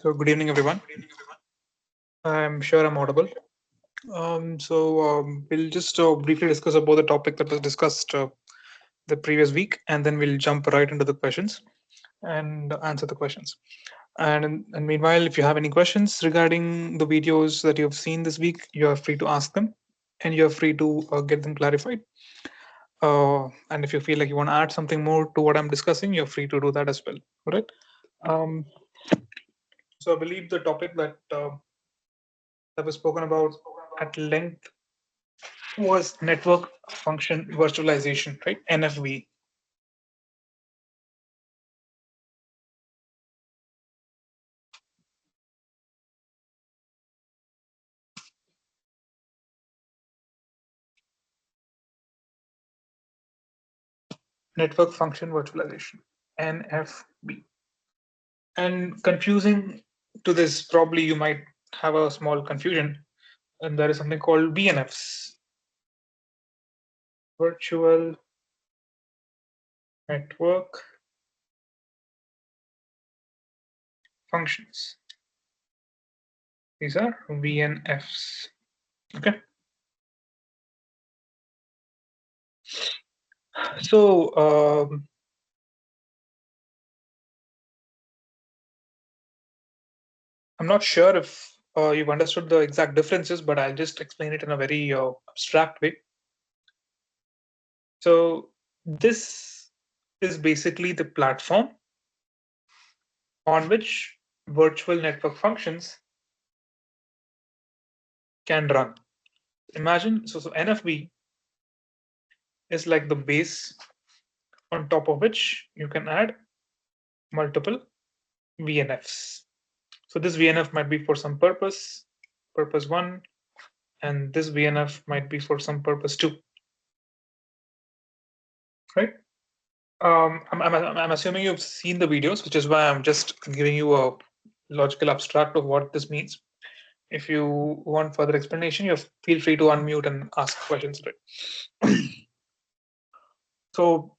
So good evening, everyone. I'm sure I'm audible. We'll just briefly discuss about the topic that was discussed the previous week, and then we'll jump right into the questions and answer the questions. And meanwhile, if you have any questions regarding the videos that you've seen this week, you are free to ask them, and you're free to get them clarified. And if you feel like you want to add something more to what I'm discussing, you're free to do that as well. All right. Um, so I believe the topic that was spoken about at length was network function virtualization, right? NFV. Network function virtualization, NFV. And confusing to this, probably you might have a small confusion, and there is something called VNFs, virtual network functions. These are VNFs. Okay. So I'm not sure if you've understood the exact differences, but I'll just explain it in a very abstract way. So this is basically the platform on which virtual network functions can run. Imagine, so NFV is like the base on top of which you can add multiple VNFs. So this VNF might be for some purpose, purpose one, and this VNF might be for some purpose two, right? I'm assuming you've seen the videos, which is why I'm just giving you a logical abstract of what this means. If you want further explanation, you feel free to unmute and ask questions. Right? So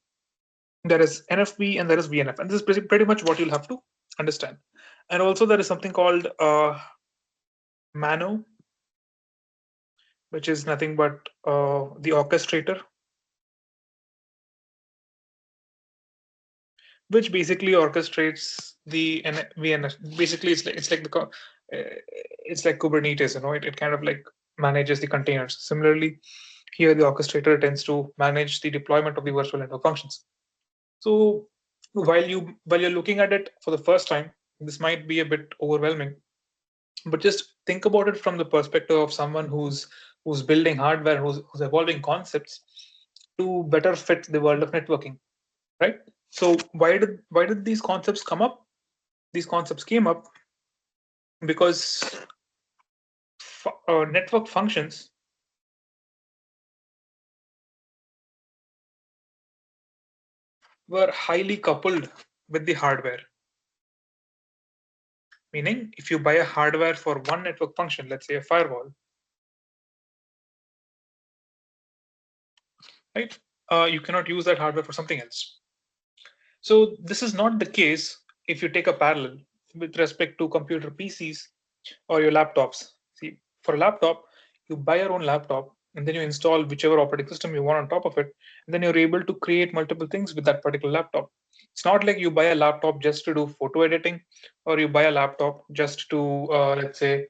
there is NFV and there is VNF, and this is pretty much what you'll have to understand. And also there is something called Mano, which is nothing but the orchestrator, which basically orchestrates the VNF. Basically, it's like Kubernetes. It kind of like manages the containers. Similarly, here the orchestrator tends to manage the deployment of the virtual network functions. So while you're looking at it for the first time, this might be a bit overwhelming, but just think about it from the perspective of someone who's building hardware, who's evolving concepts to better fit the world of networking, right? So why did these concepts come up? These concepts came up because network functions were highly coupled with the hardware. Meaning, if you buy a hardware for one network function, let's say a firewall, right? You cannot use that hardware for something else. So this is not the case if you take a parallel with respect to computer PCs or your laptops. See, for a laptop, you buy your own laptop and then you install whichever operating system you want on top of it, and then you're able to create multiple things with that particular laptop. It's not like you buy a laptop just to do photo editing, or you buy a laptop just to let's say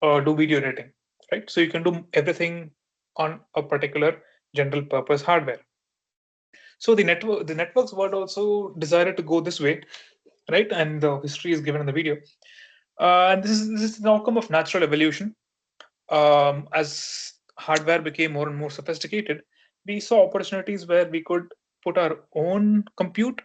do video editing, right? So you can do everything on a particular general purpose hardware. So the networks were also decided to go this way, right? And the history is given in the video. And this is an outcome of natural evolution. As hardware became more and more sophisticated, we saw opportunities where we could put our own compute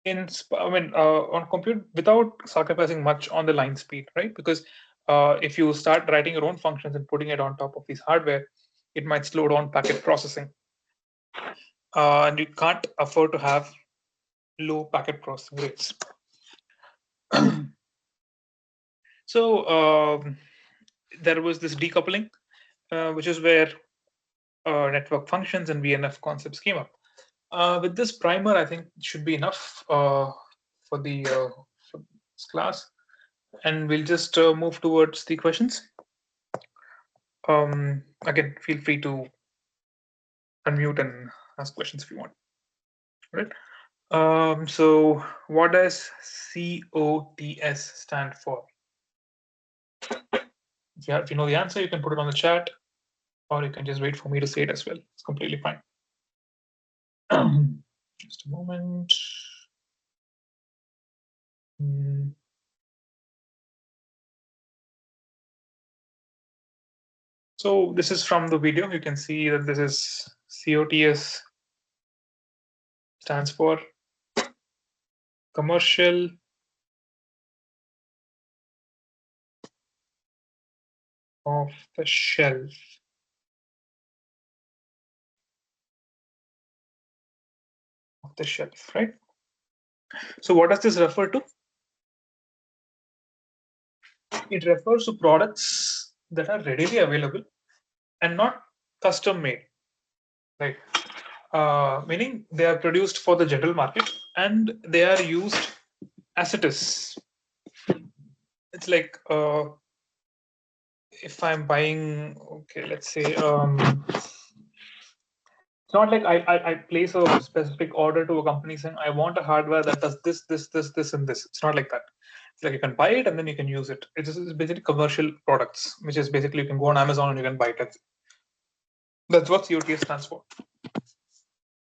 on compute without sacrificing much on the line speed, right? Because if you start writing your own functions and putting it on top of these hardware, it might slow down packet processing, and you can't afford to have low packet processing rates. So there was this decoupling, which is where network functions and VNF concepts came up. With this primer, I think it should be enough for this class. and we'll just move towards the questions. Again, feel free to unmute and ask questions if you want. All right. So what does COTS stand for? If you know the answer, you can put it on the chat, or you can just wait for me to say it as well. It's completely fine. Just a moment. So this is from the video. You can see that this is COTS stands for commercial off the shelf. Off the shelf, right? So what does this refer to? It refers to products that are readily available and not custom made, right? Meaning they are produced for the general market and they are used as it is. It's like if I'm buying, okay, let's say it's not like I place a specific order to a company saying I want a hardware that does this, and this. It's not like that. It's like you can buy it and then you can use it. It's basically commercial products, which is basically you can go on Amazon and you can buy it. That's what COTS stands for.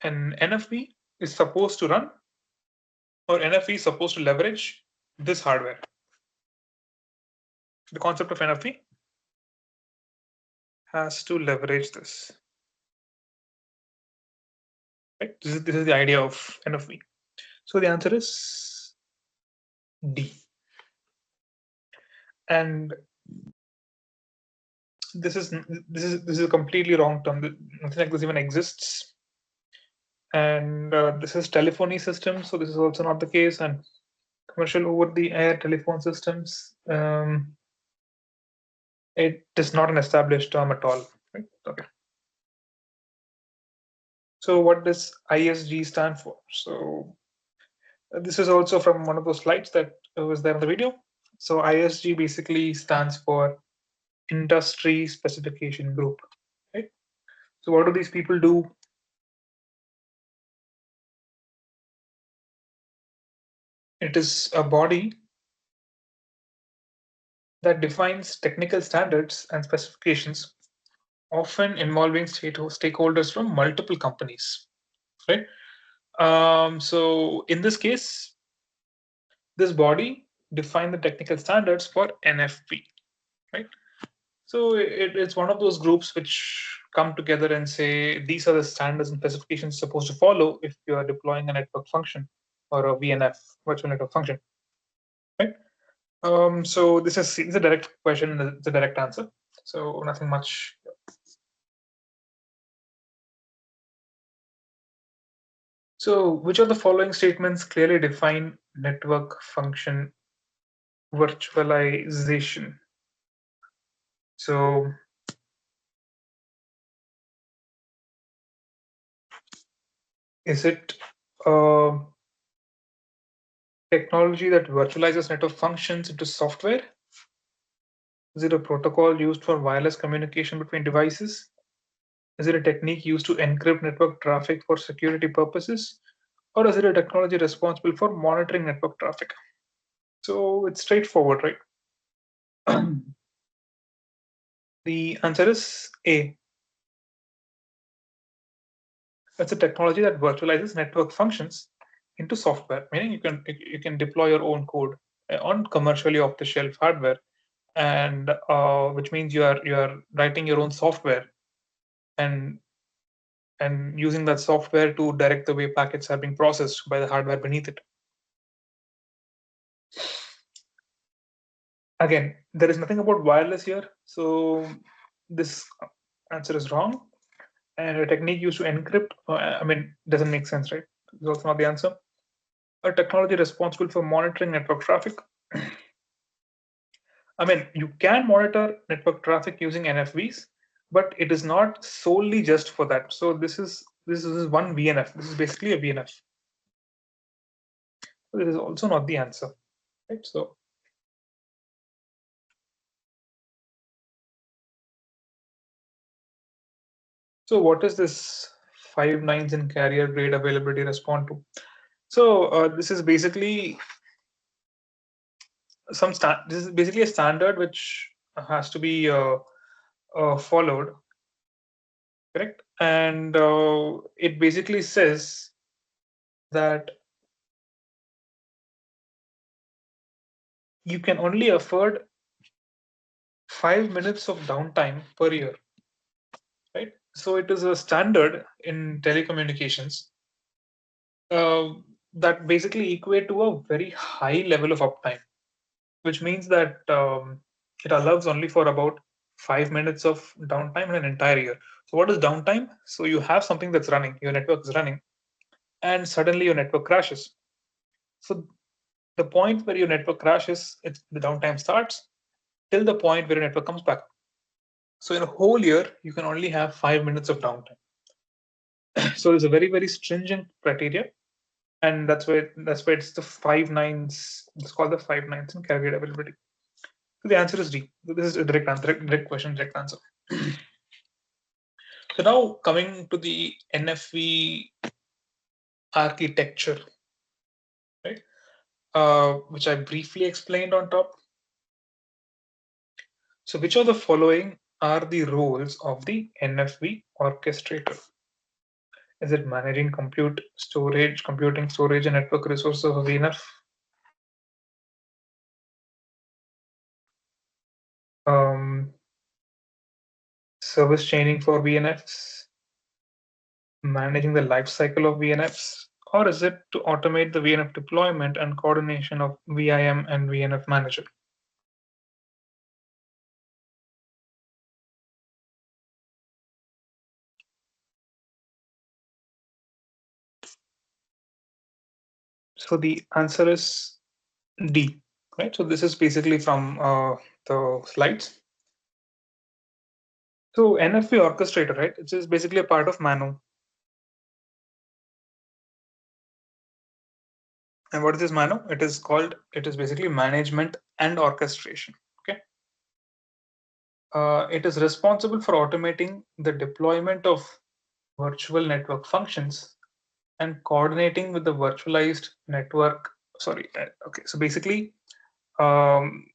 And NFV is supposed to run, or NFV is supposed to leverage this hardware. The concept of NFV has to leverage this. Right? This is the idea of NFV. So the answer is D. And this is a completely wrong term. Nothing like this even exists. And this is telephony system, so this is also not the case. And commercial over-the-air telephone systems, it is not an established term at all. Right? Okay. So what does ISG stand for? So this is also from one of those slides that was there in the video. So ISG basically stands for Industry Specification Group. Right? So what do these people do? It is a body that defines technical standards and specifications, often involving stakeholders from multiple companies. Right? So in this case, this body defined the technical standards for NFP. Right? So it's one of those groups which come together and say these are the standards and specifications supposed to follow if you are deploying a network function or a VNF, virtual network function, right? So this is a direct question, it's a direct answer. So nothing much. So which of the following statements clearly define network function virtualization? So is it technology that virtualizes network functions into software? Is it a protocol used for wireless communication between devices? Is it a technique used to encrypt network traffic for security purposes? Or is it a technology responsible for monitoring network traffic? So it's straightforward, right? The answer is A. It's a technology that virtualizes network functions into software, meaning you can deploy your own code on commercially off-the-shelf hardware, and which means you are writing your own software and using that software to direct the way packets are being processed by the hardware beneath it. Again, there is nothing about wireless here, so this answer is wrong. And a technique used to encrypt, I mean, doesn't make sense, right? It's also not the answer. A technology responsible for monitoring network traffic. I mean, you can monitor network traffic using NFVs, but it is not solely just for that. So this is one VNF. This is basically a VNF. This is also not the answer, right? So So what is this 5 nines in carrier grade availability respond to? So this is basically this is basically a standard which has to be followed, correct? And it basically says that you can only afford 5 minutes of downtime per year, right? So it is a standard in telecommunications uh, that basically equate to a very high level of uptime, which means that it allows only for about 5 minutes of downtime in an entire year. So what is downtime? So you have something that's running, your network is running, and suddenly your network crashes. So the point where your network crashes, the downtime starts till the point where your network comes back. So in a whole year, you can only have 5 minutes of downtime. So there's a very stringent criteria, and that's why it's the 5 nines. It's called the 5 nines in carrier availability. So the answer is D. So this is a direct answer, direct question, direct answer. So now coming to the NFV architecture, right? Which I briefly explained on top. So which of the following are the roles of the NFV orchestrator? Is it managing computing, storage, and network resources of VNF? Um, Service chaining for VNFs, managing the life cycle of VNFs, or is it to automate the VNF deployment and coordination of VIM and VNF manager? So the answer is D, right? So this is basically from the slides. So NFV orchestrator, right? It is basically a part of Mano. And what is this Mano? It is basically management and orchestration. Okay. It is responsible for automating the deployment of virtual network functions and coordinating with the virtualized network. Sorry. Okay. So basically, um,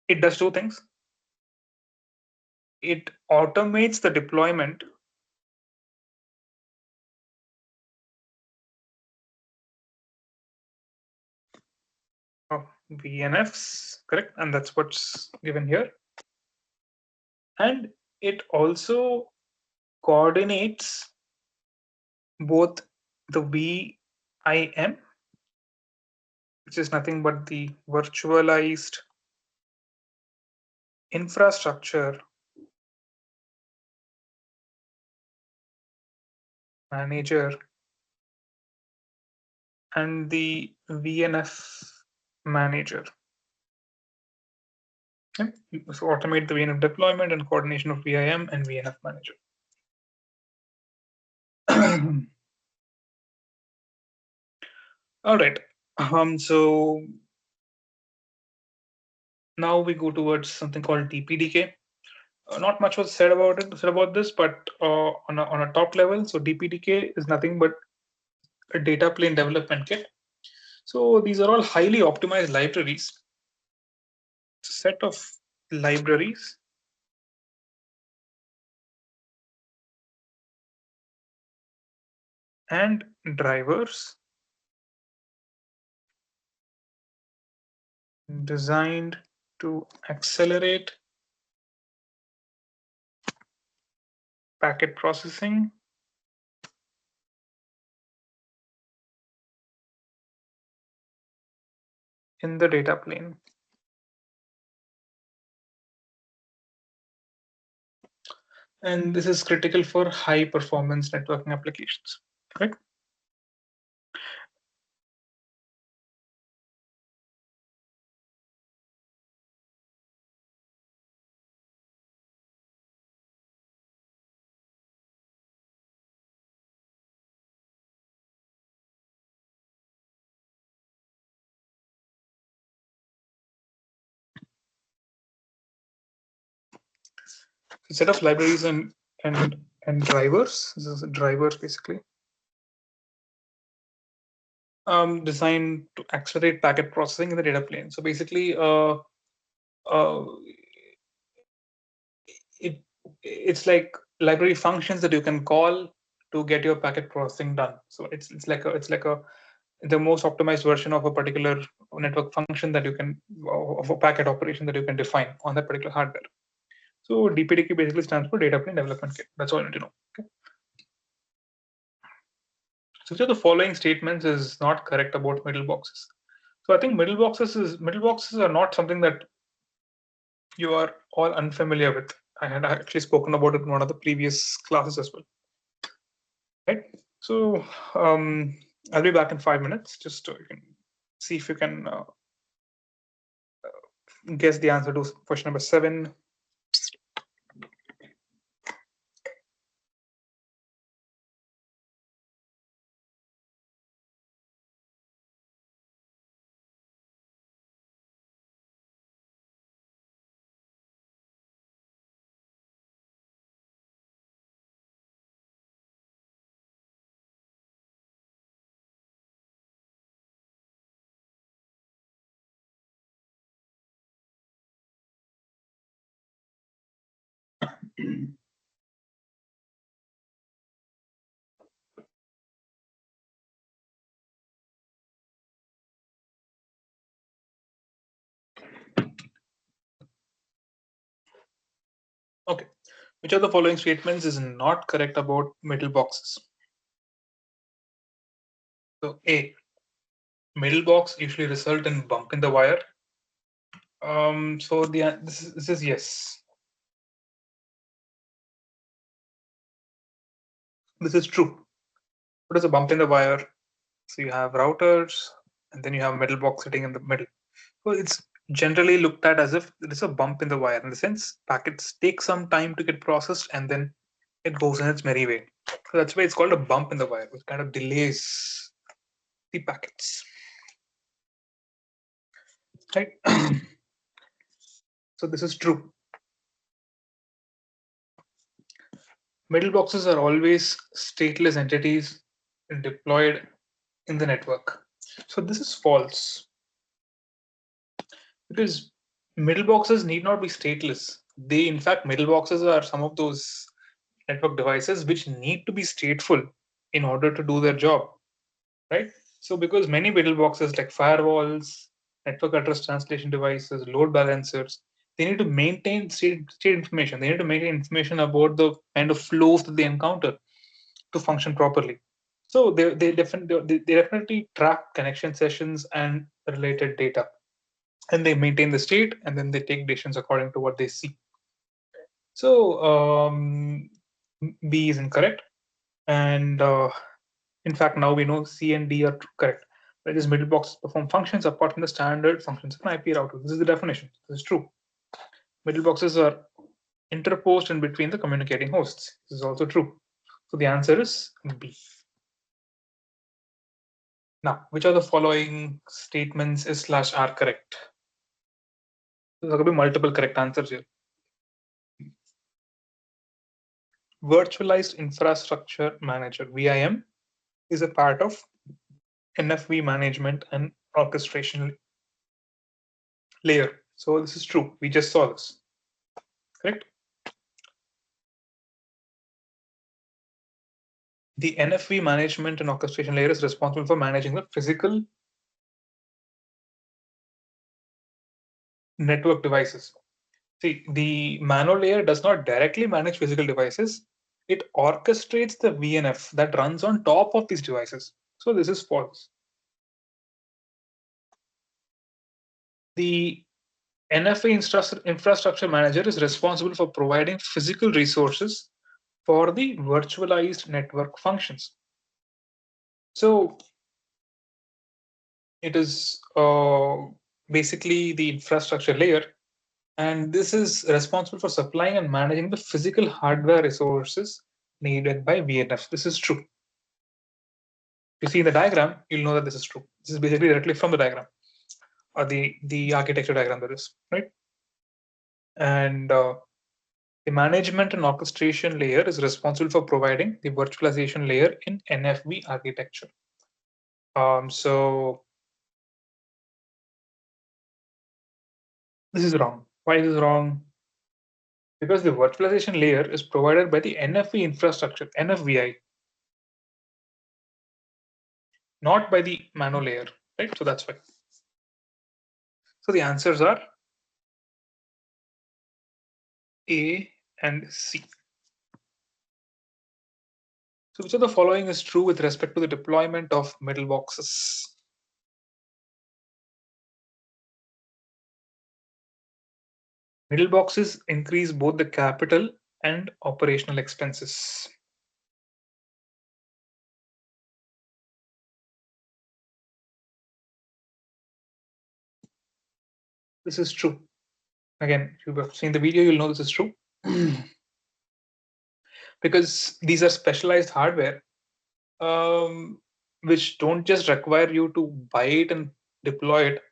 it does two things. It automates the deployment of VNFs, correct? And that's what's given here. And it also coordinates both the VIM, which is nothing but the virtualized infrastructure manager, and the VNF manager. Okay? So automate the VNF deployment and coordination of VIM and VNF manager. All right. So now we go towards something called DPDK. Not much was said about this, but on a top level, so DPDK is nothing but a data plane development kit. So these are all highly optimized libraries. It's a set of libraries and drivers designed to accelerate packet processing in the data plane. And this is critical for high performance networking applications, right? A set of libraries and and drivers. This is drivers basically. Designed to accelerate packet processing in the data plane. So basically, uh, it it's like library functions that you can call to get your packet processing done. So it's like a the most optimized version of a particular network function that you can of a packet operation that you can define on that particular hardware. So DPDK basically stands for Data Plane Development Kit. That's all you need to know. Okay. So which of the following statements is not correct about middle boxes? So I think middle boxes are not something that you are all unfamiliar with. I had actually spoken about it in one of the previous classes as well. Right. So I'll be back in 5 minutes just so you can see if you can guess the answer to question number 7. Okay. Which of the following statements is not correct about middle boxes? So A, middle box usually result in bump in the wire. So this is yes. This is true. What is a bump in the wire? So you have routers, and then you have middle box sitting in the middle. So it's generally looked at as if there is a bump in the wire. In the sense, packets take some time to get processed, and then it goes in its merry way. So that's why it's called a bump in the wire, which kind of delays the packets. Right. So this is true. Middle boxes are always stateless entities deployed in the network. So this is false because middle boxes need not be stateless. They, in fact, middle boxes are some of those network devices which need to be stateful in order to do their job, right? So because many middle boxes like firewalls, network address translation devices, load balancers, they need to maintain state information. They need to maintain information about the kind of flows that they encounter to function properly. So they definitely track connection sessions and related data, and they maintain the state, and then they take decisions according to what they see. So B is incorrect, and in fact now we know C and D are correct. That is, middle boxes perform functions apart from the standard functions of an IP router. This is the definition. This is true. Middle boxes are interposed in between the communicating hosts. This is also true. So the answer is B. Now, which of the following statements is slash are correct? There could be multiple correct answers here. Virtualized Infrastructure Manager, VIM, is a part of NFV management and orchestration layer. So this is true. We just saw this. Correct? The NFV management and orchestration layer is responsible for managing the physical network devices. See, the Mano layer does not directly manage physical devices. It orchestrates the VNF that runs on top of these devices. So this is false. The NFA infrastructure manager is responsible for providing physical resources for the virtualized network functions. So it is basically the infrastructure layer, and this is responsible for supplying and managing the physical hardware resources needed by VNF. This is true. If you see in the diagram, you'll know that this is true. This is basically directly from the diagram, or the architecture diagram, that is, right? And The management and orchestration layer is responsible for providing the virtualization layer in NFV architecture. So this is wrong. Why is this wrong? Because the virtualization layer is provided by the NFV infrastructure, NFVI, not by the Mano layer, right? So that's why. So the answers are A and C. So which of the following is true with respect to the deployment of middle boxes? Middle boxes increase both the capital and operational expenses. This is true. Again, if you have seen the video, you'll know this is true. Because these are specialized hardware, which don't just require you to buy it and deploy it.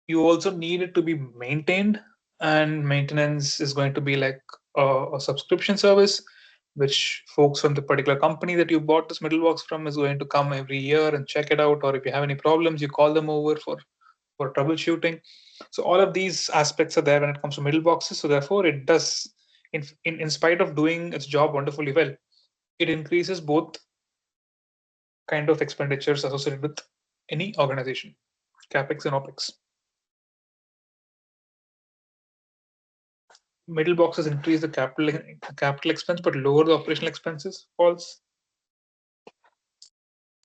You also need it to be maintained, and maintenance is going to be like a subscription service, which folks from the particular company that you bought this middle box from is going to come every year and check it out. Or if you have any problems, you call them over for troubleshooting. So all of these aspects are there when it comes to middle boxes. So therefore, it does, in spite of doing its job wonderfully well, it increases both kind of expenditures associated with any organization, capex and opex. Middle boxes increase the capital expense but lower the operational expenses. False.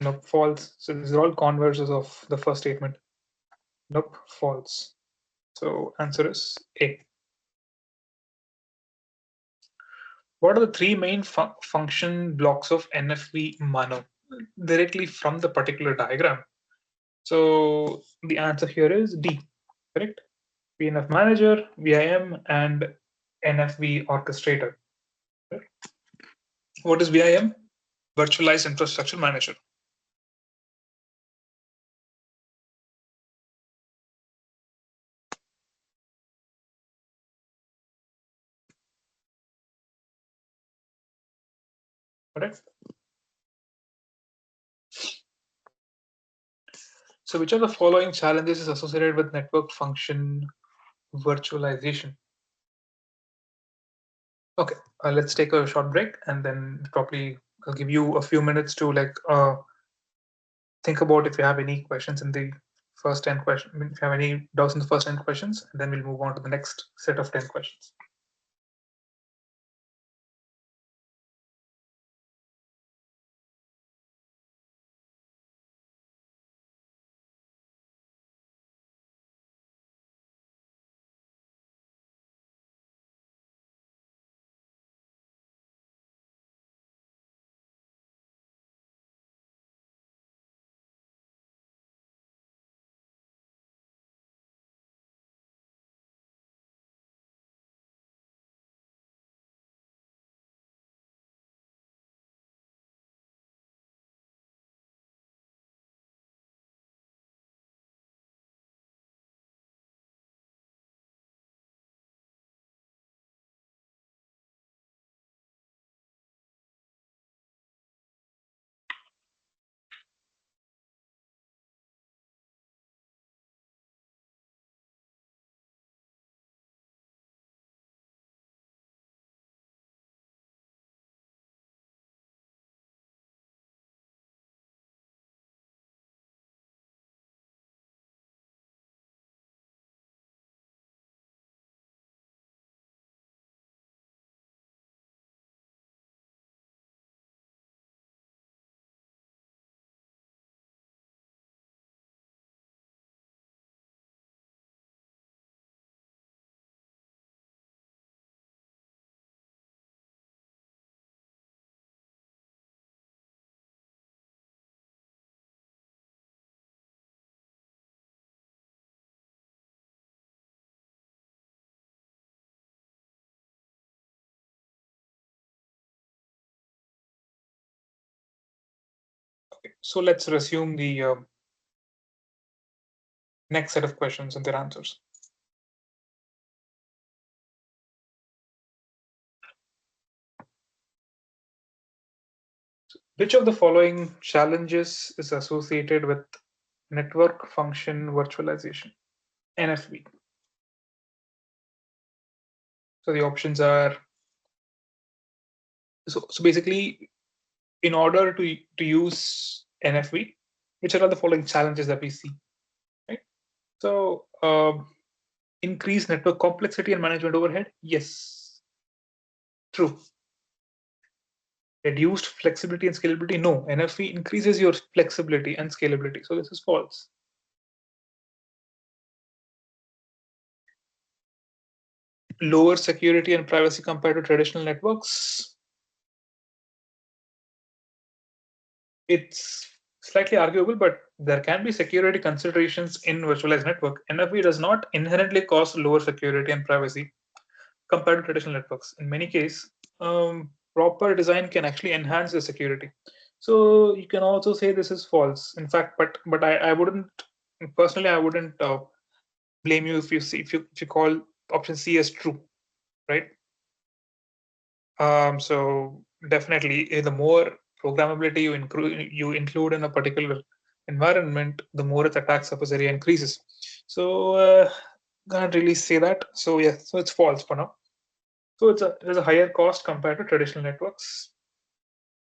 Nope, false. So these are all converses of the first statement. Nope, false. So answer is A. What are the three main function blocks of NFV Mano? Directly from the particular diagram. So the answer here is D, correct? VNF manager, VIM, and NFV orchestrator. What is VIM? Virtualized Infrastructure Manager. Correct? So which of the following challenges is associated with network function virtualization? Okay, let's take a short break and then probably I'll give you a few minutes to think about if you have any questions in the first 10 questions. I mean, if you have any doubts in the first 10 questions, and then we'll move on to the next set of 10 questions. Okay, so let's resume the next set of questions and their answers. Which of the following challenges is associated with network function virtualization, NFV? So the options are, so basically, in order to use NFV, which are the following challenges that we see, right? So increase network complexity and management overhead. Yes, true. Reduced flexibility and scalability. No, NFV increases your flexibility and scalability. So this is false. Lower security and privacy compared to traditional networks. It's slightly arguable, but there can be security considerations in virtualized network. NFV does not inherently cause lower security and privacy compared to traditional networks. In many cases, proper design can actually enhance the security. So you can also say this is false. In fact, but I wouldn't personally, I wouldn't blame you if you see if you call option C as true, right? So definitely, the more programmability you include in a particular environment, the more its attack surface area increases. So can't really say that. So yeah, so it's false for now. So there's a higher cost compared to traditional networks.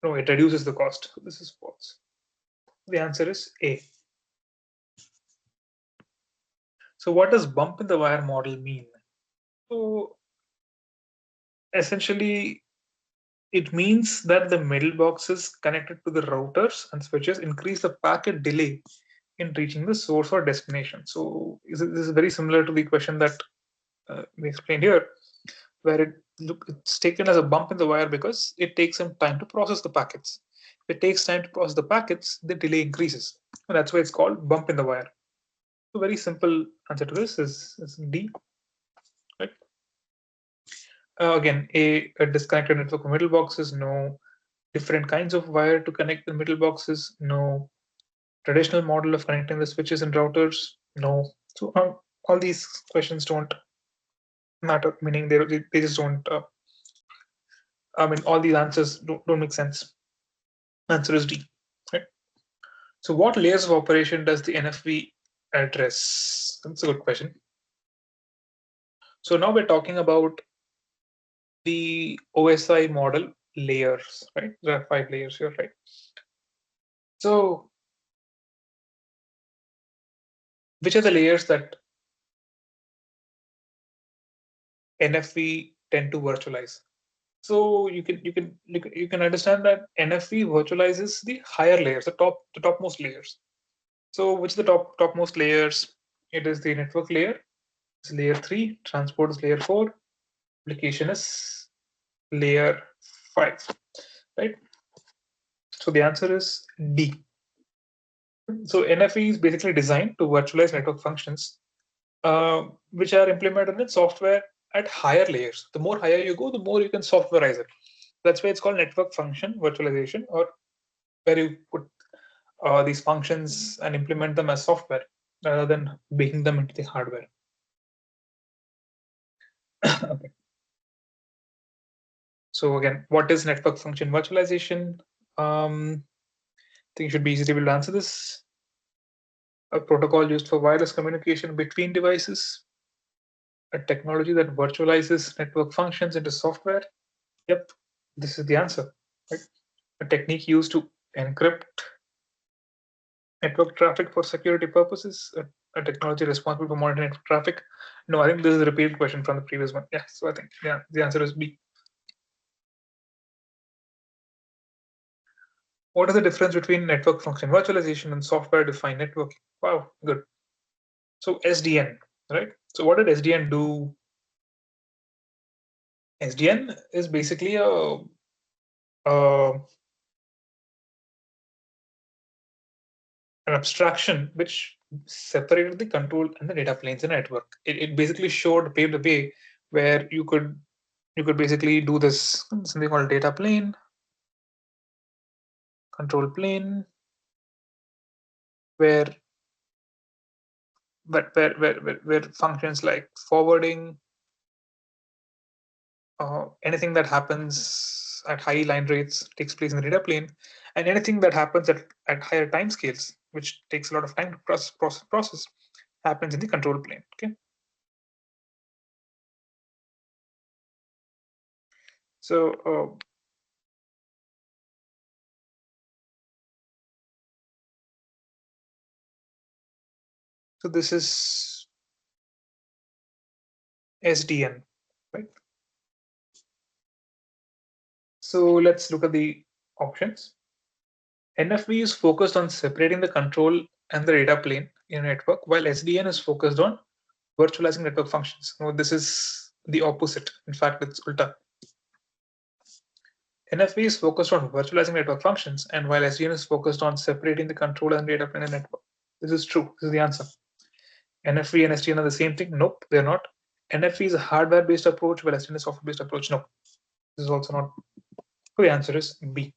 No, it reduces the cost. So this is false. The answer is A. So what does bump in the wire model mean? So essentially, it means that the middle boxes connected to the routers and switches increase the packet delay in reaching the source or destination. So this is very similar to the question that we explained here, where it's taken as a bump in the wire because it takes some time to process the packets. If it takes time to process the packets, the delay increases. And that's why it's called bump in the wire. So very simple answer to this is D. Right? Again, a disconnected network of middle boxes, no. Different kinds of wire to connect the middle boxes, no. Traditional model of connecting the switches and routers, no. So all these questions don't matter, meaning they just don't. I mean, all these answers don't make sense. Answer is D. Right? So, what layers of operation does the NFV address? That's a good question. So now we're talking about the OSI model layers, right? There are 5 layers here, right? So, which are the layers that NFV tend to virtualize? So you can understand that NFV virtualizes the higher layers, the topmost layers. So which are the topmost layers? It is the network layer. It's layer 3. Transport is layer 4. Application is layer 5. Right. So the answer is D. So NFV is basically designed to virtualize network functions, which are implemented in software at higher layers. The more higher you go, the more you can softwareize it. That's why it's called network function virtualization, or where you put these functions and implement them as software rather than baking them into the hardware. Okay. So again, what is network function virtualization? I think you should be easily able to answer this. A protocol used for wireless communication between devices. A technology that virtualizes network functions into software. Yep, this is the answer. Right? A technique used to encrypt network traffic for security purposes. A technology responsible for monitoring network traffic. No, I think this is a repeated question from the previous one. Yeah, so I think the answer is B. What is the difference between network function virtualization and software-defined networking? Wow, good. So SDN, right? So what did SDN do? SDN is basically an abstraction which separated the control and the data planes in a network. It basically paved the way where you could basically do this something called data plane, control plane, where where functions like forwarding, anything that happens at high line rates takes place in the data plane, and anything that happens at higher time scales, which takes a lot of time to process, happens in the control plane. Okay. So so this is SDN, right? So let's look at the options. NFV is focused on separating the control and the data plane in a network, while SDN is focused on virtualizing network functions. No, this is the opposite. In fact, it's ulta. NFV is focused on virtualizing network functions, and while SDN is focused on separating the control and data plane in a network. This is true. This is the answer. NFV and SDN are the same thing? Nope, they're not. NFV is a hardware-based approach, while SDN is a software-based approach. No, this is also not. So the answer is B.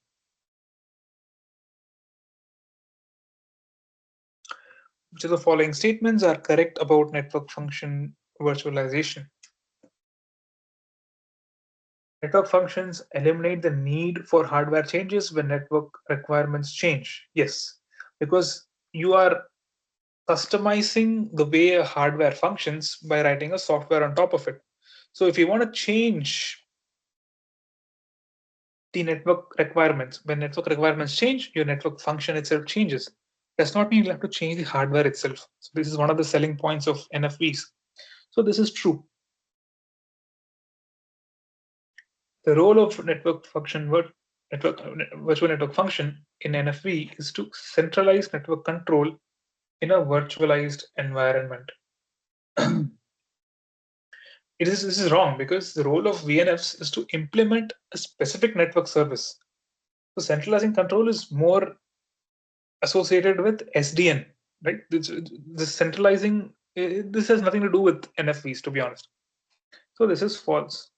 Which of the following statements are correct about network function virtualization? Network functions eliminate the need for hardware changes when network requirements change. Yes, because you are customizing the way a hardware functions by writing a software on top of it. So if you want to change the network requirements, when network requirements change, your network function itself changes. Does not mean you have to change the hardware itself. So this is one of the selling points of NFVs. So this is true. The role of network function virtual network function in NFV is to centralize network control in a virtualized environment. This is wrong because the role of VNFs is to implement a specific network service. So centralizing control is more associated with SDN, right? This centralizing, this has nothing to do with NFVs, to be honest. So this is false.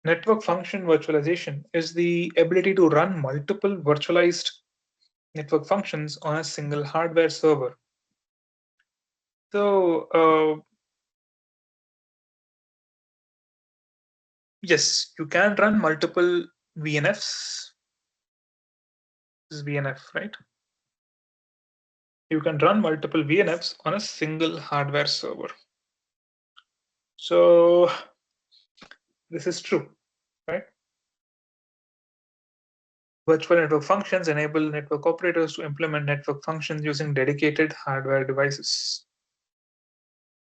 Network function virtualization is the ability to run multiple virtualized network functions on a single hardware server. So yes, you can run multiple VNFs. This is VNF, right? You can run multiple VNFs on a single hardware server. So this is true, right? Virtual network functions enable network operators to implement network functions using dedicated hardware devices.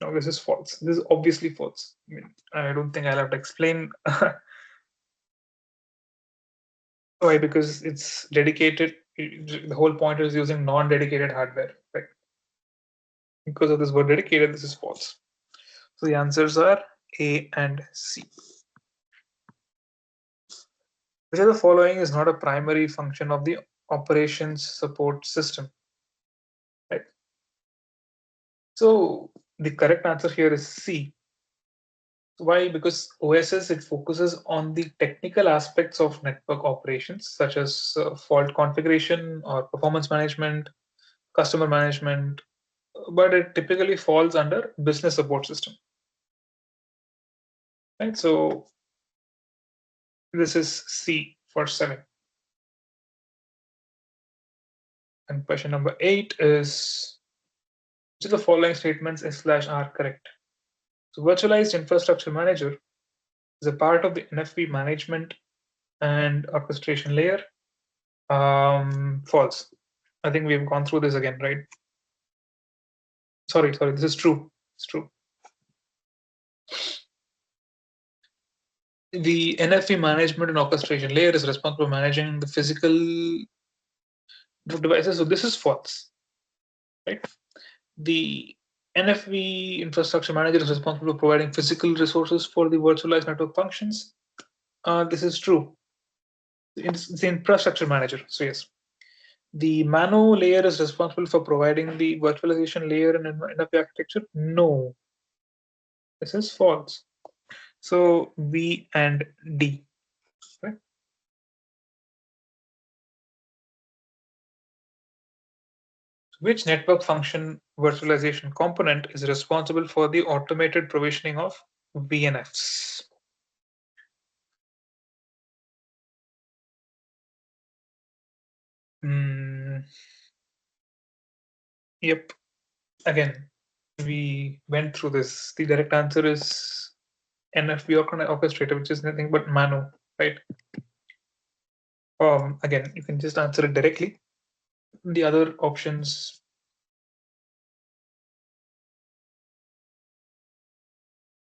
No, this is false. This is obviously false. I don't think I'll have to explain why, because it's dedicated. The whole point is using non-dedicated hardware, right? Because of this word dedicated, this is false. So the answers are A and C. Which of the following is not a primary function of the operations support system? Right. So the correct answer here is C. Why? Because OSS, it focuses on the technical aspects of network operations, such as fault configuration or performance management, customer management, but it typically falls under business support system. Right. So this is C for 7. And question number 8 is, which of the following statements S/R correct? So virtualized infrastructure manager is a part of the NFV management and orchestration layer. False. I think we've gone through this again, right? Sorry, this is true. It's true. The NFV management and orchestration layer is responsible for managing the physical devices. So this is false, right? The NFV infrastructure manager is responsible for providing physical resources for the virtualized network functions. This is true. It's the infrastructure manager. So yes. The Mano layer is responsible for providing the virtualization layer in NFV architecture. No, this is false. So B and D. Right? Which network function virtualization component is responsible for the automated provisioning of VNFs. Yep. Again, we went through this. The direct answer is NFV orchestrator, which is nothing but Mano, right? Again, you can just answer it directly. The other options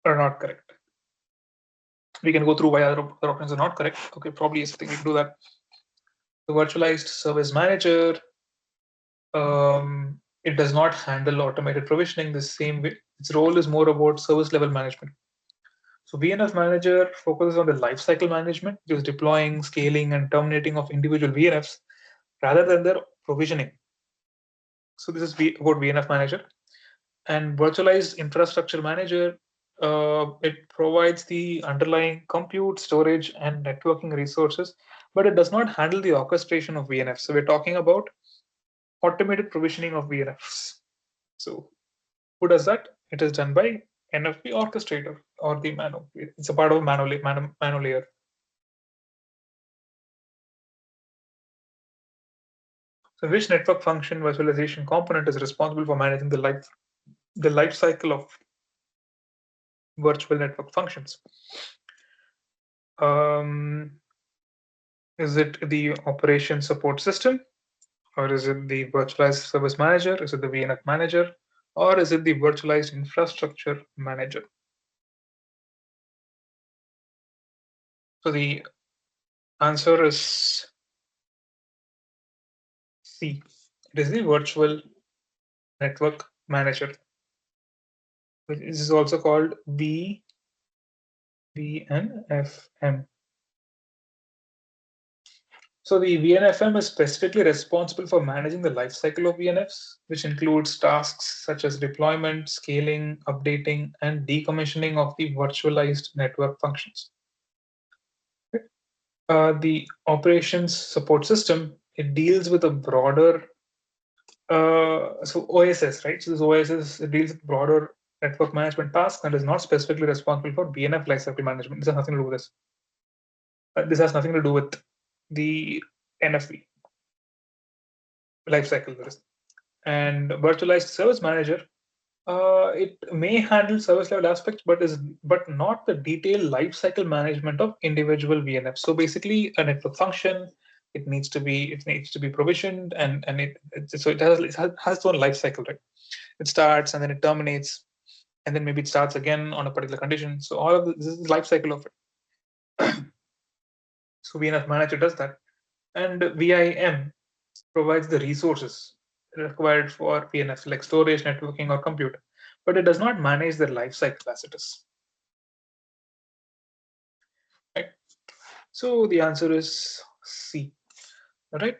are not correct. We can go through why other options are not correct. Okay, probably is we can do that. The virtualized service manager, it does not handle automated provisioning the same way. Its role is more about service level management. So VNF manager focuses on the lifecycle management, just deploying, scaling, and terminating of individual VNFs rather than their provisioning. So this is about VNF manager. And virtualized infrastructure manager, it provides the underlying compute, storage, and networking resources, but it does not handle the orchestration of VNFs. So we're talking about automated provisioning of VNFs. So who does that? It is done by NFV orchestrator or the Mano. It's a part of a Mano layer. So which network function virtualization component is responsible for managing the life cycle of virtual network functions? Um, is it the operation support system, or is it the virtualized service manager? Is it the VNF manager, or is it the virtualized infrastructure manager? So the answer is C. It is the virtual network manager, which is also called VNFM. So the VNFM is specifically responsible for managing the lifecycle of VNFs, which includes tasks such as deployment, scaling, updating, and decommissioning of the virtualized network functions. The operations support system, it deals with a broader so OSS, right? So this OSS, it deals with broader network management tasks and is not specifically responsible for VNF lifecycle management. This has nothing to do with this. This has nothing to do with the NFV lifecycle. And virtualized service manager, it may handle service level aspects, but not the detailed lifecycle management of individual VNFs. So basically, a network function, it needs to be provisioned, and so it has its own life cycle, right? It starts and then it terminates, and then maybe it starts again on a particular condition. So all of this is the life cycle of it. So VNF manager does that, and VIM provides the resources required for VNF, like storage, networking, or compute, but it does not manage the lifecycle as it is. Right? So the answer is C. All right.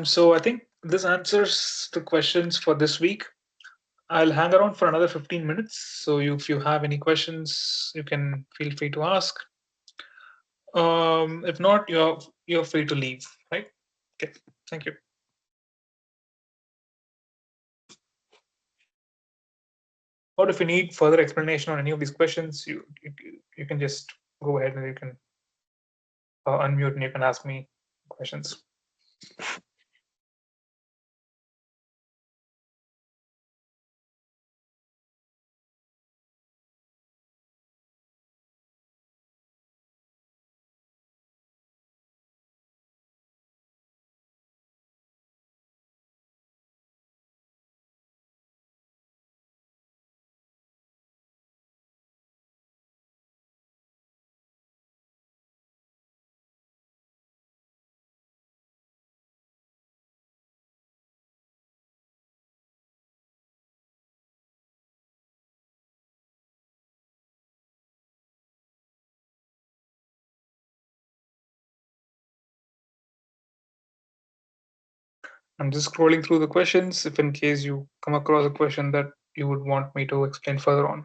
So I think this answers the questions for this week. I'll hang around for another 15 minutes. So if you have any questions, you can feel free to ask. If not, you're free to leave. Right? Okay. Thank you. Or if you need further explanation on any of these questions, you can just go ahead and you can unmute and you can ask me questions. I'm just scrolling through the questions if in case you come across a question that you would want me to explain further on.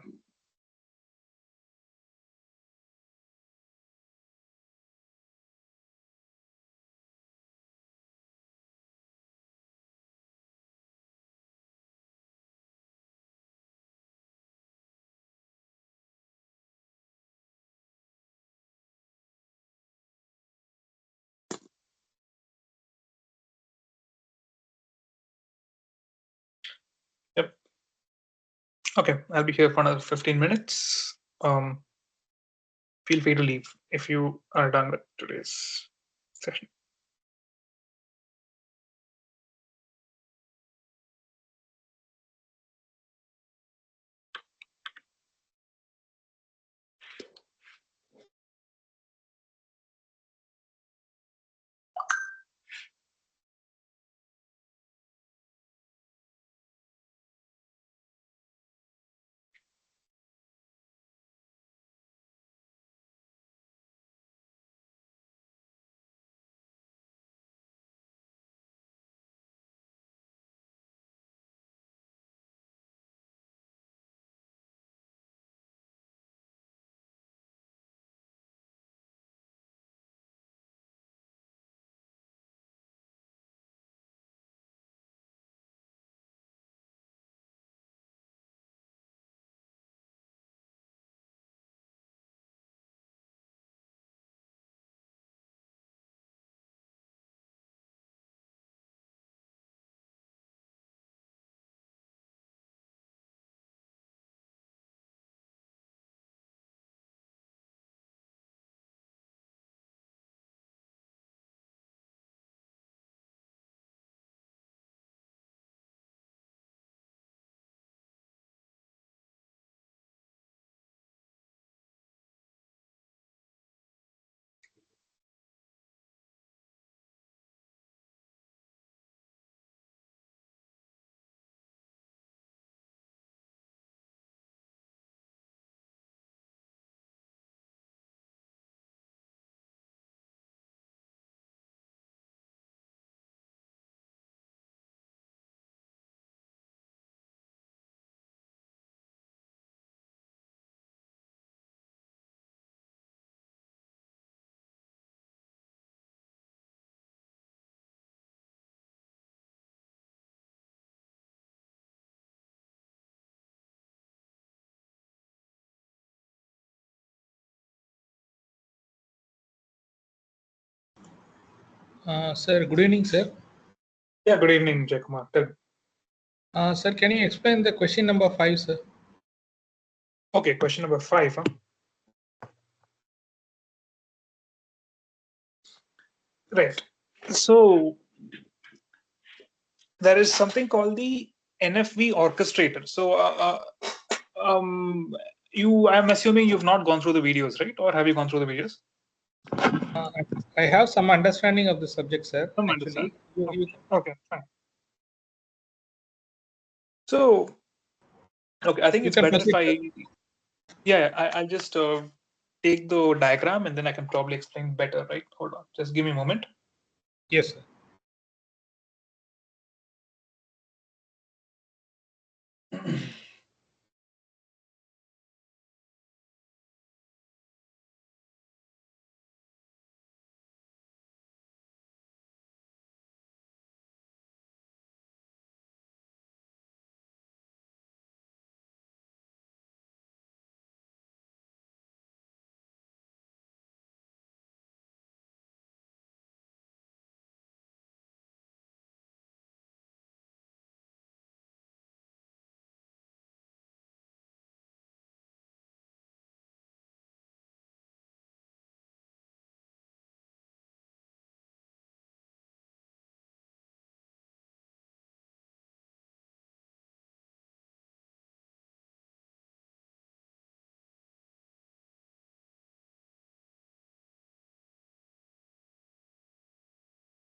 Okay, I'll be here for another 15 minutes. Feel free to leave if you are done with today's session. Sir, good evening, sir. Yeah, good evening, Jayakumar. Sir, can you explain the question number 5, sir? Okay, question number 5. Huh? Right. So there is something called the NFV orchestrator. So I'm assuming you've not gone through the videos, right? Or have you gone through the videos? Uh, I have some understanding of the subject, sir. Don't understand. Actually, you Okay, fine. So, okay, I think you it's can better if proceed, sir. I'll just take the diagram and then I can probably explain better, right? Hold on, just give me a moment. Yes, sir.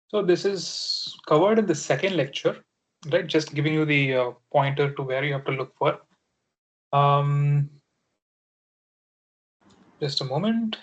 So this is covered in the second lecture, right? Just giving you the pointer to where you have to look for. Um, just a moment.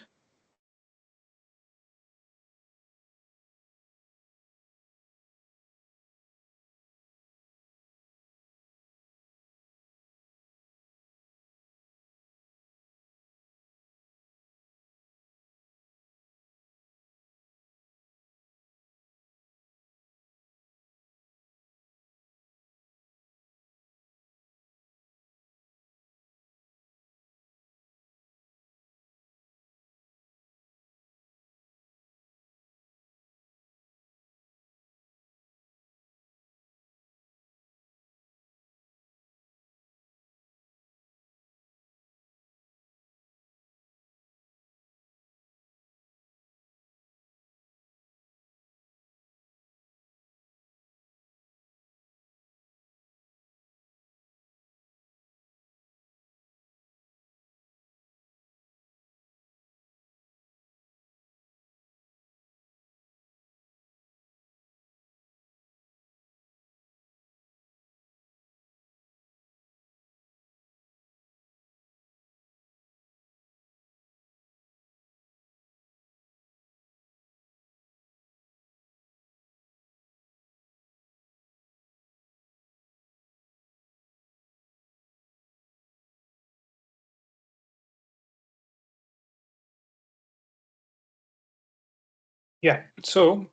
Yeah, so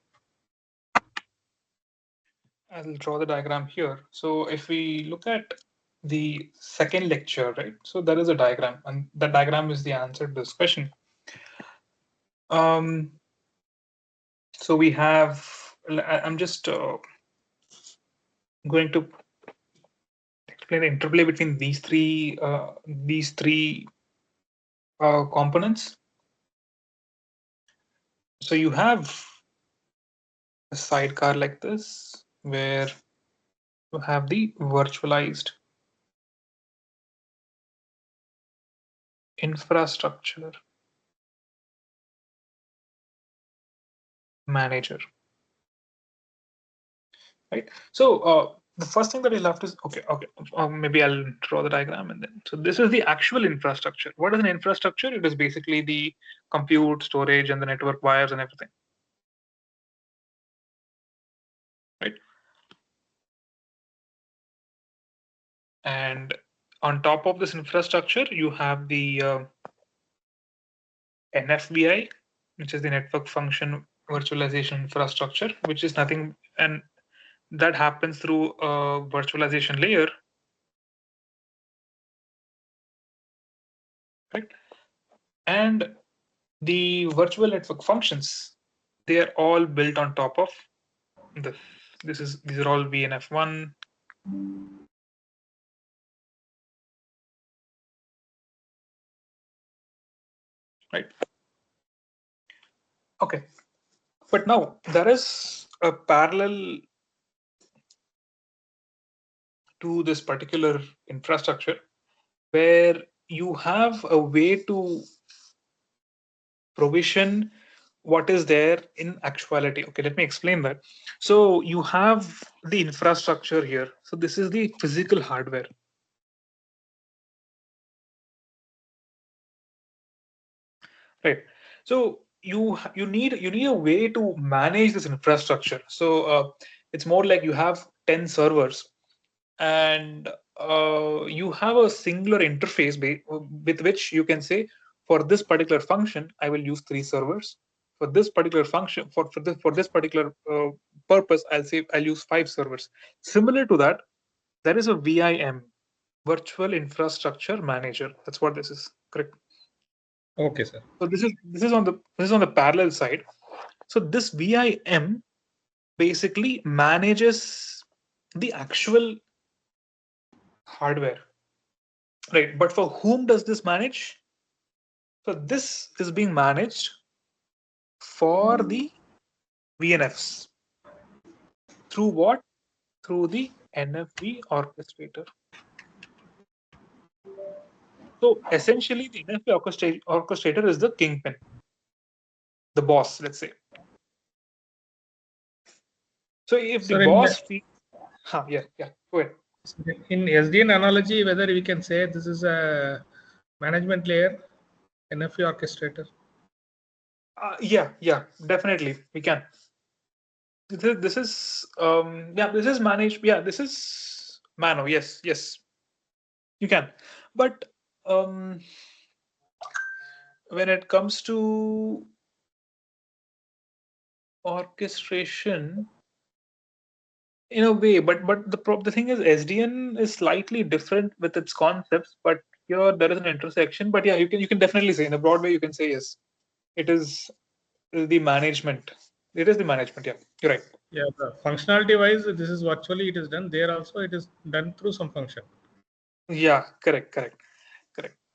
I'll draw the diagram here. So if we look at the second lecture, right? So there is a diagram, and the diagram is the answer to this question. Um, so we have, I'm just going to explain the interplay between these three components. So you have a sidecar like this, where you have the virtualized infrastructure manager, right? So the first thing that you'll have to okay, maybe I'll draw the diagram and then. So this is the actual infrastructure. What is an infrastructure? It is basically the compute, storage, and the network wires and everything, right? And on top of this infrastructure, you have the NFVI, which is the network function virtualization infrastructure, which is nothing, and that happens through a virtualization layer, right? And the virtual network functions, they are all built on top of this. These are all VNF1. Right. Okay. But now there is a parallel to this particular infrastructure where you have a way to provision what is there in actuality. Okay, let me explain that. So you have the infrastructure here. So this is the physical hardware, right? So you need a way to manage this infrastructure. So it's more like you have 10 servers, and you have a singular interface with which you can say, for this particular function I will use 3 servers. For this particular function, for this particular purpose, I'll use 5 servers. Similar to that, there is a VIM, virtual infrastructure manager. That's what this is, correct? Okay, sir. So this is on the parallel side. So this VIM basically manages the actual hardware, right? But for whom does this manage? So this is being managed for the VNFs through what? Through the NFV orchestrator. So essentially, the NFV orchestrator is the kingpin, the boss, let's say. So if the Sir, in boss feels, yeah, go ahead. in SDN analogy, whether we can say this is a management layer, NFV orchestrator. Yeah, definitely we can. This is managed. Yeah, this is Mano. Yes, you can. But um, when it comes to orchestration, in a way, but the thing is, SDN is slightly different with its concepts, but here there is an intersection. But yeah, you can definitely say, in a broad way, you can say yes, it is the management. It is the management. Yeah, you're right. Yeah, the functionality wise, this is virtually it is done. There also it is done through some function. Yeah, correct.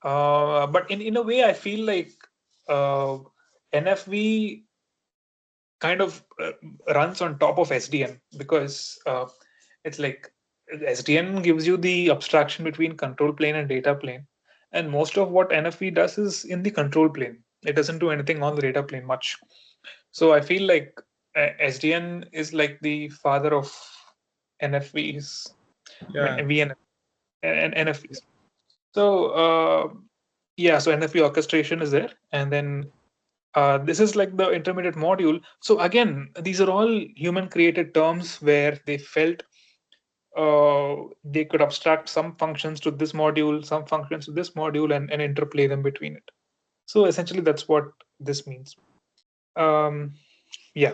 But in a way, I feel like uh, NFV kind of runs on top of SDN, because it's like SDN gives you the abstraction between control plane and data plane, and most of what NFV does is in the control plane. It doesn't do anything on the data plane much. So I feel like SDN is like the father of NFVs. I mean Yeah. VNF and NFVs. So yeah, so NFV orchestration is there, and then this is like the intermediate module. So again, these are all human created terms where they felt they could abstract some functions to this module, some functions to this module, and interplay them between it. So essentially, that's what this means. Um, Yeah.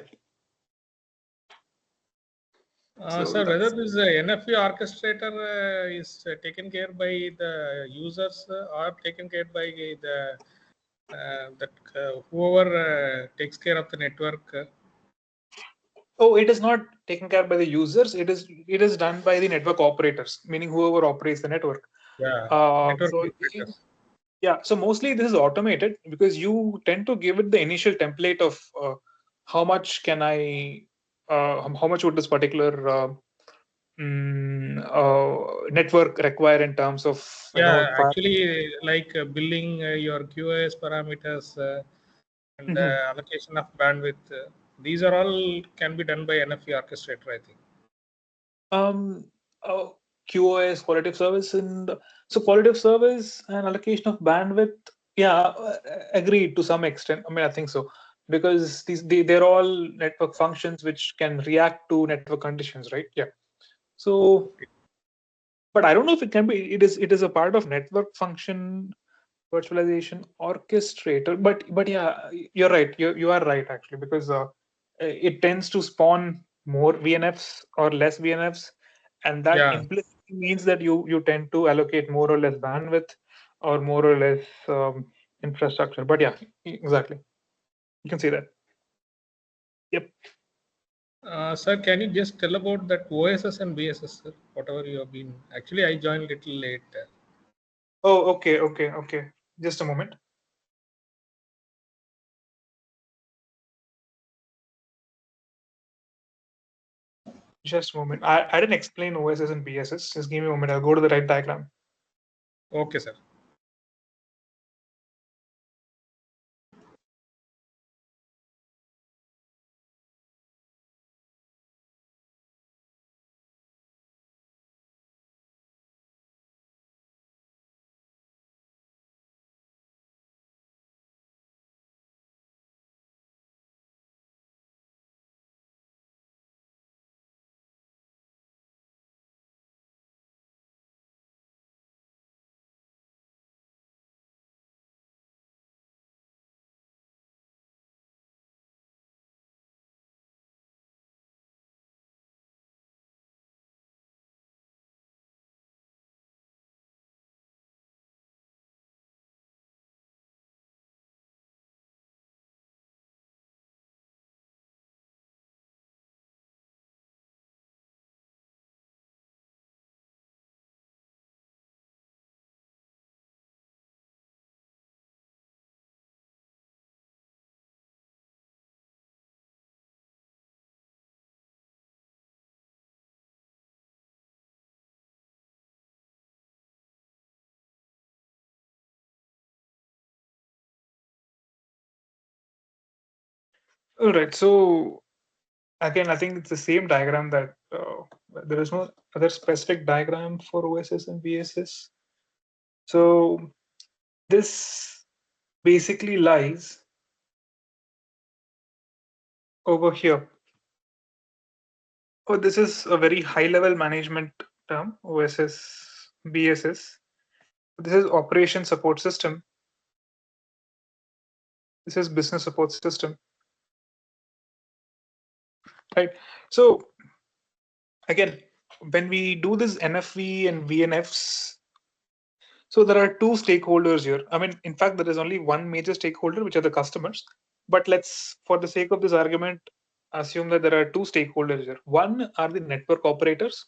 So Sir, whether that's this NFV orchestrator is taken care by the users or taken care by the whoever takes care of the network. oh, it is not taken care by the users. It is done by the network operators, meaning whoever operates the network. Yeah, Uh, network so operators. yeah, so mostly this is automated because you tend to give it the initial template of how much can I, how much would this particular network require in terms of Yeah, file. actually, like billing your QoS parameters and Mhm. allocation of bandwidth. These are all can be done by NFV orchestrator, I think. Um, uh, QoS, quality of service, and so quality of service and allocation of bandwidth. Yeah, agreed to some extent. I mean, I think so because they're all network functions which can react to network conditions, right? Yeah. So, Okay. but I don't know if it can be. It is a part of network function virtualization orchestrator. But yeah, you're right. You are right actually because it tends to spawn more VNFs or less VNFs, and that Yeah. implicitly means that you tend to allocate more or less bandwidth or more or less infrastructure. But yeah, exactly. You can see that. Yep. Sir, can you just tell about that OSS and BSS, sir? Whatever you have been. Actually, I joined little late. Oh, okay. Just a moment. Just a moment. I didn't explain OSS and BSS. Just give me a moment. I'll go to the right diagram. Okay, sir. All right. So again, I think it's the same diagram that there is no other specific diagram for OSS and BSS. So this basically lies over here. Oh, this is a very high level management term, OSS, BSS. This is operation support system. This is business support system, right? So again, when we do this NFV and VNFs, so there are two stakeholders here. I mean, in fact, there is only one major stakeholder, which are the customers. But let's, for the sake of this argument, assume that there are two stakeholders here. One are the network operators.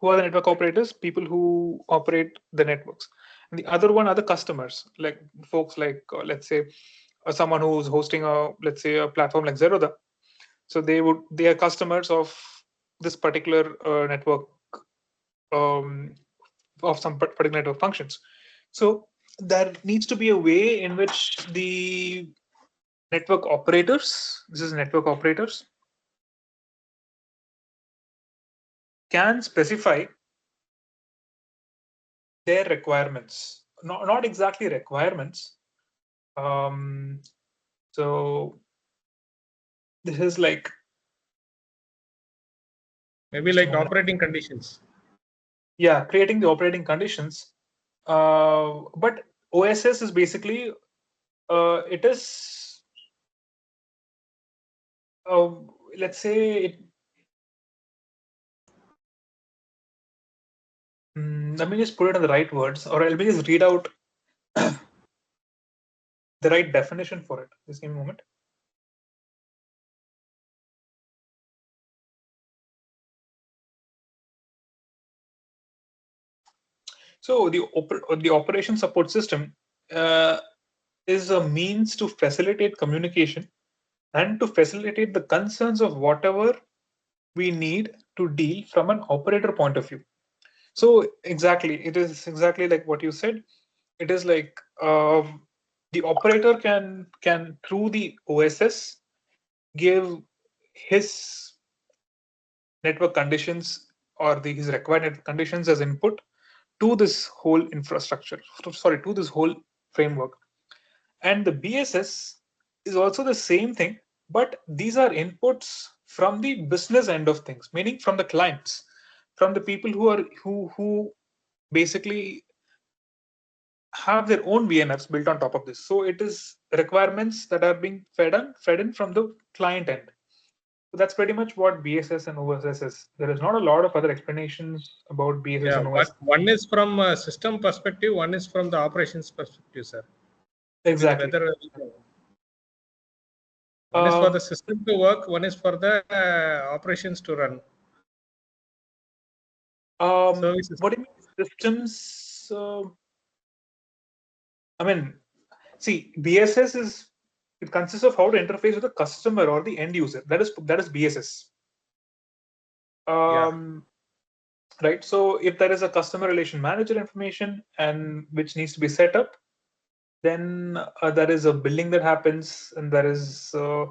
Who are the network operators? People who operate the networks. And the other one are the customers, like folks like, let's say, someone who's hosting let's say, a platform like Zerodha. So they are customers of this particular network, um, of some particular network functions. So there needs to be a way in which the network operators, this is network operators, can specify their requirements. Not exactly requirements. Um, so this is like, Maybe just a like moment. operating conditions. Yeah, creating the operating conditions. But OSS is basically, it is let's say let me just put it in the right words, or let me just read out the right definition for it. Just give me a moment. So the operation support system uh, is a means to facilitate communication and to facilitate the concerns of whatever we need to deal from an operator point of view. So exactly, it is exactly like what you said. It is like the operator can through the OSS give his network conditions or his required network conditions as input to this whole infrastructure. Sorry, to this whole framework. And the BSS is also the same thing, but these are inputs from the business end of things, meaning from the clients, from the people who basically have their own VNFs built on top of this. So it is requirements that are being fed in from the client end. So that's pretty much what BSS and OSS is. There is not a lot of other explanations about BSS Yeah, and OSS. one is from a system perspective, one is from the operations perspective, sir. With Exactly. whether one is for the Um, system to work, one is for the operations to run services. what do you mean systems? I mean, see, BSS is it consists of how to interface with the customer or the end user. That is BSS. Yeah, Um, right. So if there is a customer relation manager information and which needs to be set up, then there is a billing that happens, and there is uh,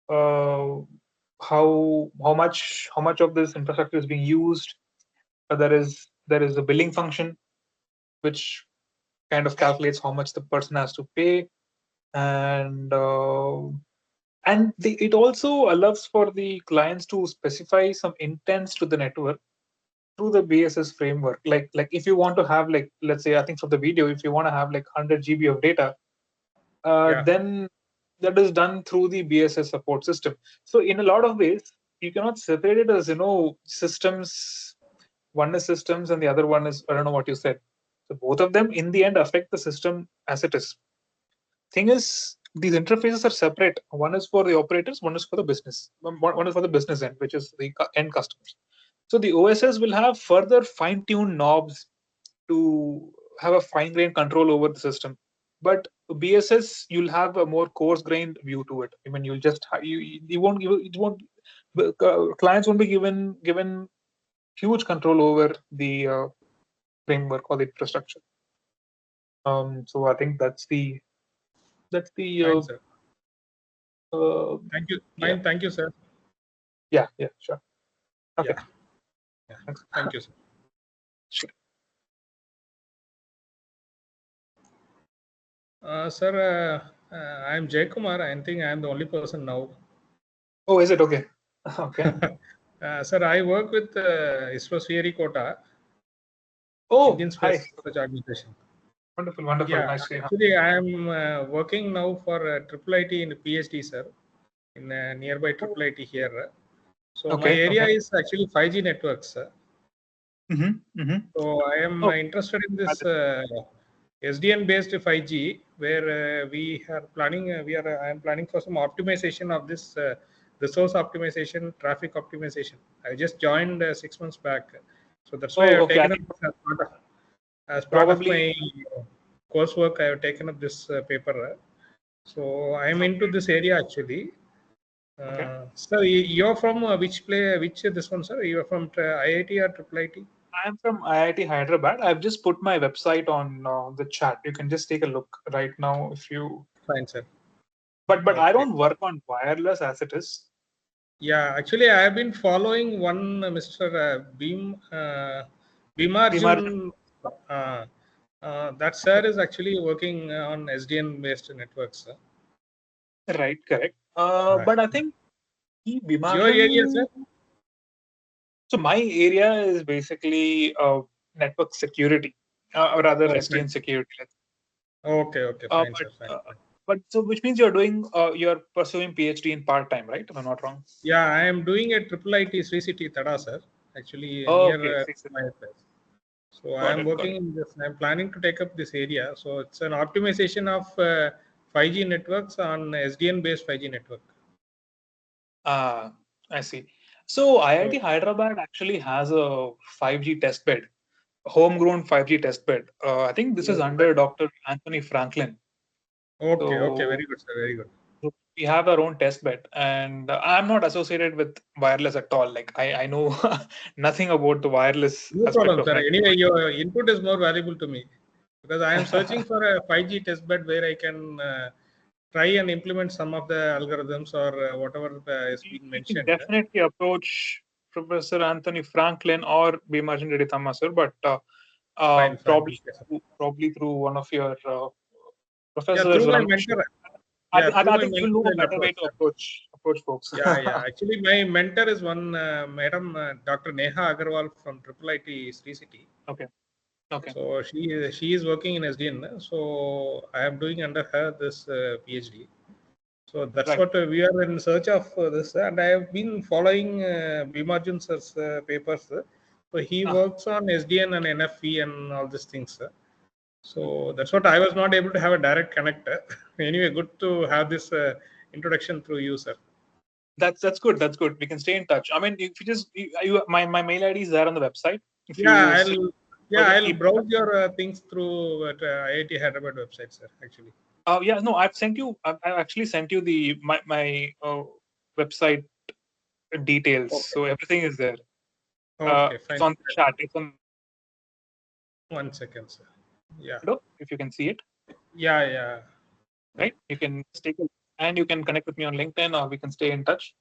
how much of this infrastructure is being used. There is a billing function which kind of calculates how much the person has to pay, and it also allows for the clients to specify some intents to the network through the BSS framework. Like if you want to have, like, let's say, I think from the video, if you want to have like 100 GB of data, yeah, then that is done through the BSS support system. So in a lot of ways, you cannot separate it as systems. One is systems, and the other one is, I don't know what you said. So both of them in the end affect the system as it is. Thing is, these interfaces are separate. One is for the operators, one is for the business. One is for the business end, which is the end customers. So the OSS will have further fine-tuned knobs to have a fine-grained control over the system. But BSS, you'll have a more coarse-grained view to it. I mean, you'll just you won't give it won't clients won't be given huge control over the framework or the infrastructure. So I think that's the fine, sir. uh, Thank you. yeah. Fine, thank you, sir. Yeah, sure. Okay, Yeah, yeah. thanks. Thank you, sir. Sure. Sir, I am Jay Kumar. I think I am the only person now. Oh, is it okay? Okay. Sir, I work with ISRO Kota, Oh, Indian hi. Space Research Organization. Wonderful, wonderful. Yeah, Nice to hear. actually, I am working now for Triple IT in PhD, sir, in nearby Oh, Triple IT here. So my okay, area okay. is actually 5G networks, sir. Mm-hmm. So I am Oh, interested in this fantastic. SDN based 5G, where we are planning. I am planning for some optimization of this resource optimization, traffic optimization. I just joined 6 months back, so that's why I Oh, have okay. I taken up think as part of probably. my coursework. I have taken up this paper. So I am into Okay. this area actually. Okay. Sir, you're from which this one, sir? You're from IIT or Triple IT? I'm from IIT Hyderabad. I've just put my website on the chat. You can just take a look right now if you. Fine, sir. But I Okay. don't work on wireless as it is. Yeah, actually, I have been following one Mr. Bimarjan. Bhimarjun. Uh, that sir is actually working on SDN based networks. Right, correct. Uh, But I think your area, sir? Bimarjan. So my area is basically network security, or rather Oh, SDN fine. security. Okay, okay, Uh, fine, but sir, fine, uh, fine. but so which means you're pursuing PhD in part time, right? If I'm not wrong. Yeah, I am doing a triple IT Sri City Tada, sir. Actually, Oh, near okay. my place. So I Got am it. Got working it. in this. I am planning to take up this area. So it's an optimization of 5G networks on SDN based 5G network. Ah, I see. So So IIT Hyderabad actually has a 5G test bed, homegrown 5G test bed. I think this is oh, under Dr. Anthony Franklin. okay, okay, So very good, sir, very good. we have our own test bed, and I'm not associated with wireless at all. Like I know nothing about the wireless No aspect problem, of sir. network. Anyway, your input is more valuable to me because I am searching for a 5G test bed where I can try and implement some of the algorithms or whatever is being You can mentioned. definitely approach Professor Anthony Franklin or Bhimajan Reddy Thamma, sir, but Fine, fine. probably Okay, sir. probably through one of your Yeah, professors, through or my I'm not sure. mentor. Yeah, through I my think you'll know mentor, a I'll better way approach, to sir. approach folks. Yeah, yeah. Actually, my mentor is one Madam Dr. Neha Agarwal from Triple IT Sri City. Okay, okay, So she is working in SDN. So I am doing under her this PhD. So that's right. what we are in search of this, and I have been following Bhimajan sir's papers. So he Ah, works on SDN and NFV and all these things. mhm. So that's what I was not able to have a direct connect. Anyway, good to have this introduction through you, sir. That's good. That's good. We can stay in touch. I mean, if you just my mail ID is there on the website. If Yeah, you still further I'll keep in touch. browse your things through IIT Hyderabad website, sir. Actually. Yeah, no, I've sent you. I've actually sent you the my website details. Okay. So everything is there. Okay, It's fine. on the chat. It's on One second, sir. Yeah. window. If you can see it, Yeah, yeah. right? You can just take a and you can connect with me on LinkedIn, or we can stay in touch.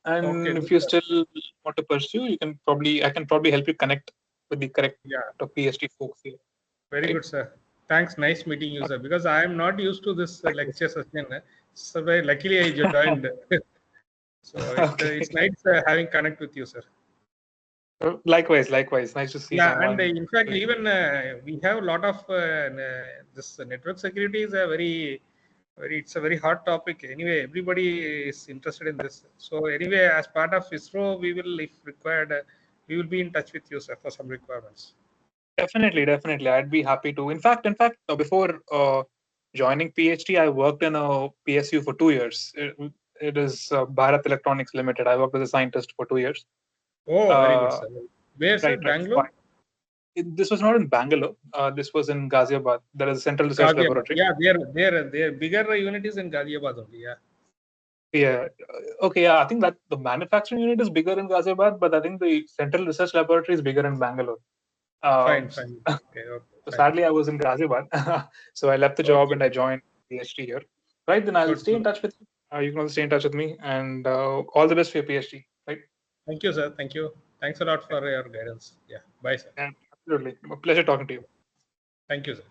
Okay, And if good, you sir. still want to pursue, I can probably help you connect with the correct Yeah. PhD folks here, Very right? good, sir. Thanks. Nice meeting you, sir. Because I am not used to this Likewise. lecture session. So very luckily I joined. So it's Okay. nice having connect with you, sir. Likewise, likewise. Nice to see Yeah, and someone. in fact, even we have a lot of this network security is a very it's a very hot topic. Anyway, everybody is interested in this. So anyway, as part of ISRO, we will, if required, we will be in touch with you, sir, for some requirements. Definitely, definitely. I'd be happy to. In fact, before joining PhD, I worked in a PSU for 2 years. It is Bharat Electronics Limited. I worked as a scientist for 2 years. Oh, very good, Uh, sir. Where, sir? right, right. So Bangalore? this was not in Bangalore. This was in Ghaziabad. There is a Central Research Ghaziabad. Laboratory. Yeah, they're bigger unit is in Ghaziabad only. Yeah. Yeah. Okay. Yeah. I think that the manufacturing unit is bigger in Ghaziabad, but I think the Central Research Laboratory is bigger in Bangalore. Fine, So fine. Okay, okay, fine. sadly, I was in Ghaziabad, so I left the job Okay, and I joined PhD here. Right. Then I'll good, stay in good. touch with you. You can also stay in touch with me, and all the best for your PhD. Right. Thank you, sir. Thank you. Thanks a lot for your guidance. Yeah. Bye, sir. And absolutely, a pleasure talking to you. Thank you, sir.